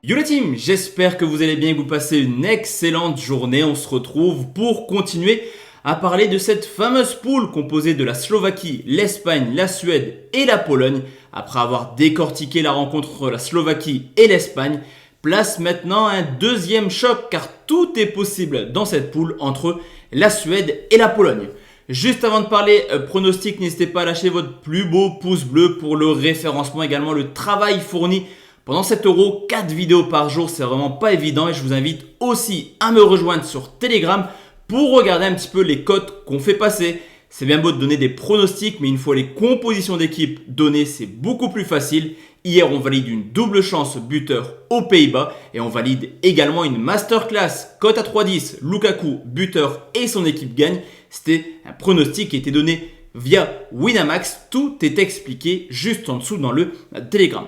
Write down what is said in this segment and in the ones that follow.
Yo la team, j'espère que vous allez bien et que vous passez une excellente journée. On se retrouve pour continuer à parler de cette fameuse poule composée de la Slovaquie, l'Espagne, la Suède et la Pologne. Après avoir décortiqué la rencontre entre la Slovaquie et l'Espagne, place maintenant un deuxième choc car tout est possible dans cette poule entre la Suède et la Pologne. Juste avant de parler pronostic, n'hésitez pas à lâcher votre plus beau pouce bleu pour le référencement, également le travail fourni. Pendant 7€, 4 vidéos par jour, c'est vraiment pas évident et je vous invite aussi à me rejoindre sur Telegram pour regarder un petit peu les cotes qu'on fait passer. C'est bien beau de donner des pronostics, mais une fois les compositions d'équipe données, c'est beaucoup plus facile. Hier, on valide une double chance buteur aux Pays-Bas et on valide également une masterclass cote à 3,10, Lukaku, buteur et son équipe gagne. C'était un pronostic qui a été donné via Winamax. Tout est expliqué juste en dessous dans le Telegram.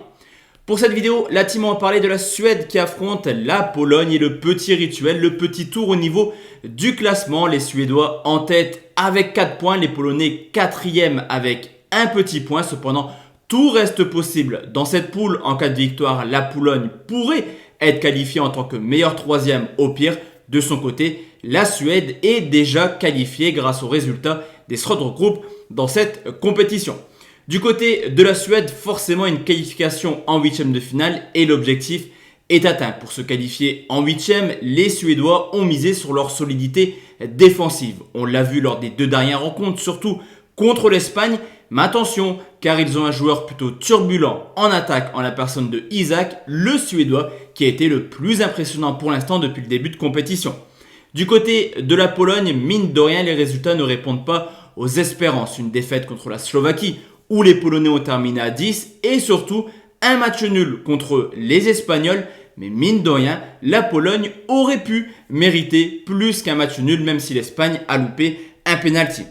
Pour cette vidéo, la team, on va parler de la Suède qui affronte la Pologne et le petit rituel, le petit tour au niveau du classement. Les Suédois en tête avec 4 points, les Polonais 4e avec un petit point. Cependant, tout reste possible dans cette poule. En cas de victoire, la Pologne pourrait être qualifiée en tant que meilleur 3e au pire. De son côté, la Suède est déjà qualifiée grâce aux résultats des autres groupes dans cette compétition. Du côté de la Suède, forcément une qualification en 8e de finale et l'objectif est atteint. Pour se qualifier en 8e, les Suédois ont misé sur leur solidité défensive. On l'a vu lors des 2 dernières rencontres, surtout contre l'Espagne. Mais attention, car ils ont un joueur plutôt turbulent en attaque en la personne de Isak, le Suédois, qui a été le plus impressionnant pour l'instant depuis le début de compétition. Du côté de la Pologne, mine de rien, les résultats ne répondent pas aux espérances. Une défaite contre la Slovaquie, où les Polonais ont terminé à 10 et surtout un match nul contre les Espagnols. Mais mine de rien, la Pologne aurait pu mériter plus qu'un match nul même si l'Espagne a loupé un penalty.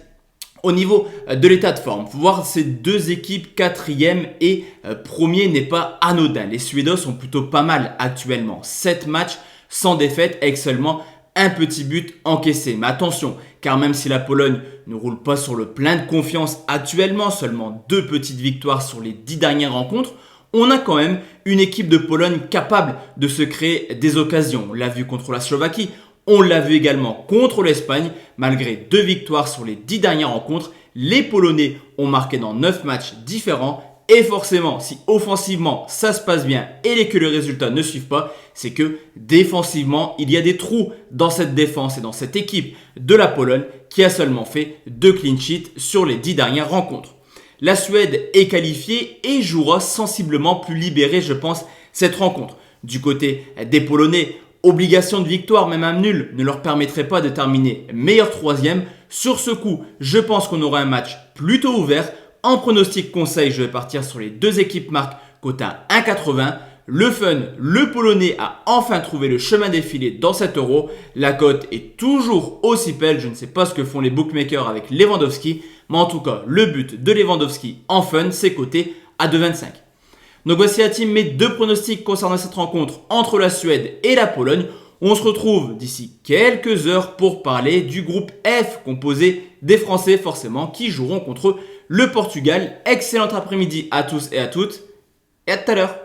Au niveau de l'état de forme, voir ces deux équipes 4e et 1er n'est pas anodin. Les Suédois sont plutôt pas mal actuellement. 7 matchs sans défaite avec seulement un petit but encaissé. Mais attention, car même si la Pologne ne roule pas sur le plein de confiance actuellement, seulement 2 petites victoires sur les 10 dernières rencontres, on a quand même une équipe de Pologne capable de se créer des occasions. On l'a vu contre la Slovaquie, on l'a vu également contre l'Espagne. Malgré 2 victoires sur les 10 dernières rencontres, les Polonais ont marqué dans 9 matchs différents. Et forcément, si offensivement ça se passe bien et que les résultats ne suivent pas, c'est que défensivement, il y a des trous dans cette défense et dans cette équipe de la Pologne qui a seulement fait 2 clean sheets sur les 10 dernières rencontres. La Suède est qualifiée et jouera sensiblement plus libérée, je pense, cette rencontre. Du côté des Polonais, obligation de victoire, même un nul, ne leur permettrait pas de terminer meilleur 3e. Sur ce coup, je pense qu'on aura un match plutôt ouvert. En pronostic conseil, je vais partir sur les 2 équipes marques cote à 1,80. Le fun, le Polonais a enfin trouvé le chemin défilé dans 7€. La cote est toujours aussi belle. Je ne sais pas ce que font les bookmakers avec Lewandowski. Mais en tout cas, le but de Lewandowski en fun, c'est coté à 2,25. Donc voici la team, mes 2 pronostics concernant cette rencontre entre la Suède et la Pologne. On se retrouve d'ici quelques heures pour parler du groupe F composé des Français forcément qui joueront contre le Portugal. Excellent après-midi à tous et à toutes et à tout à l'heure.